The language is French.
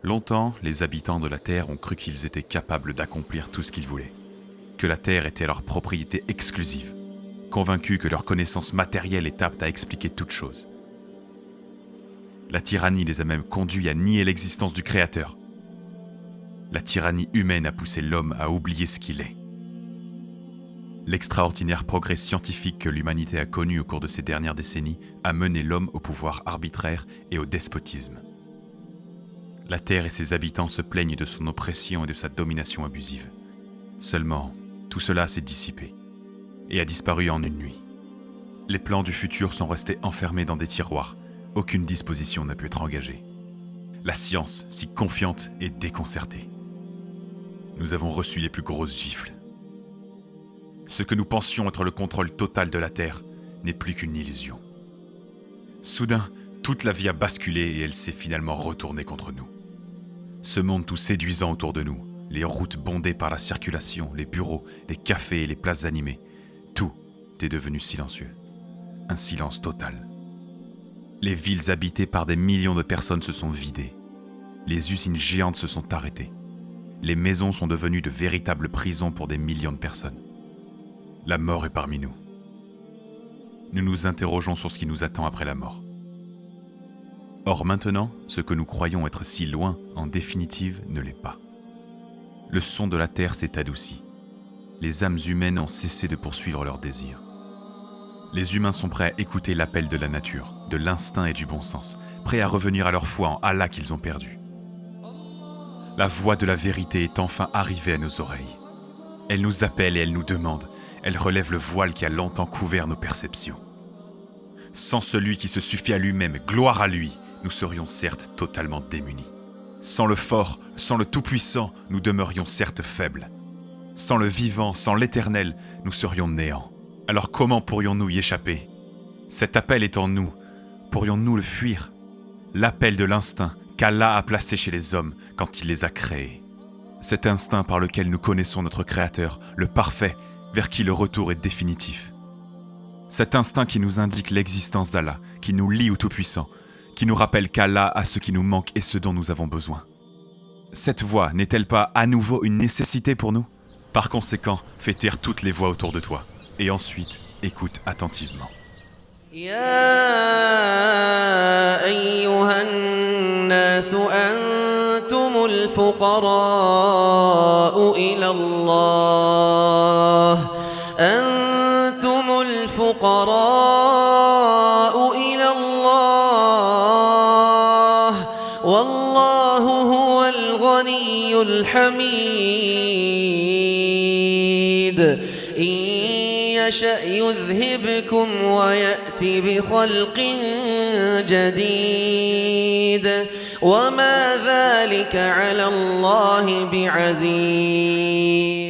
Longtemps, les habitants de la Terre ont cru qu'ils étaient capables d'accomplir tout ce qu'ils voulaient, que la Terre était leur propriété exclusive, convaincus que leur connaissance matérielle est apte à expliquer toute chose. La tyrannie les a même conduits à nier l'existence du Créateur. La tyrannie humaine a poussé l'homme à oublier ce qu'il est. L'extraordinaire progrès scientifique que l'humanité a connu au cours de ces dernières décennies a mené l'homme au pouvoir arbitraire et au despotisme. La Terre et ses habitants se plaignent de son oppression et de sa domination abusive. Seulement, tout cela s'est dissipé et a disparu en une nuit. Les plans du futur sont restés enfermés dans des tiroirs. Aucune disposition n'a pu être engagée. La science, si confiante, est déconcertée. Nous avons reçu les plus grosses gifles. Ce que nous pensions être le contrôle total de la Terre n'est plus qu'une illusion. Soudain, toute la vie a basculé et elle s'est finalement retournée contre nous. Ce monde tout séduisant autour de nous, les routes bondées par la circulation, les bureaux, les cafés et les places animées, tout est devenu silencieux. Un silence total. Les villes habitées par des millions de personnes se sont vidées. Les usines géantes se sont arrêtées. Les maisons sont devenues de véritables prisons pour des millions de personnes. La mort est parmi nous. Nous nous interrogeons sur ce qui nous attend après la mort. Or maintenant, ce que nous croyons être si loin, en définitive, ne l'est pas. Le son de la terre s'est adouci. Les âmes humaines ont cessé de poursuivre leurs désirs. Les humains sont prêts à écouter l'appel de la nature, de l'instinct et du bon sens, prêts à revenir à leur foi en Allah qu'ils ont perdu. La voix de la vérité est enfin arrivée à nos oreilles. Elle nous appelle et elle nous demande, elle relève le voile qui a longtemps couvert nos perceptions. Sans celui qui se suffit à lui-même, gloire à lui, nous serions certes totalement démunis. Sans le fort, sans le tout-puissant, nous demeurions certes faibles. Sans le vivant, sans l'éternel, nous serions néants. Alors comment pourrions-nous y échapper? Cet appel est en nous. Pourrions-nous le fuir? L'appel de l'instinct qu'Allah a placé chez les hommes quand il les a créés. Cet instinct par lequel nous connaissons notre Créateur, le parfait, vers qui le retour est définitif. Cet instinct qui nous indique l'existence d'Allah, qui nous lie au Tout-Puissant, qui nous rappelle qu'Allah a ce qui nous manque et ce dont nous avons besoin. Cette voix n'est-elle pas à nouveau une nécessité pour nous? Par conséquent, fais taire toutes les voix autour de toi, et ensuite, écoute attentivement. يا أيها الناس أنتم الفقراء إلى الله أنتم الفقراء إلى الله والله هو الغني الحميد يشأ يذهبكم ويأتي بخلق جديد وما ذلك على الله بعزيز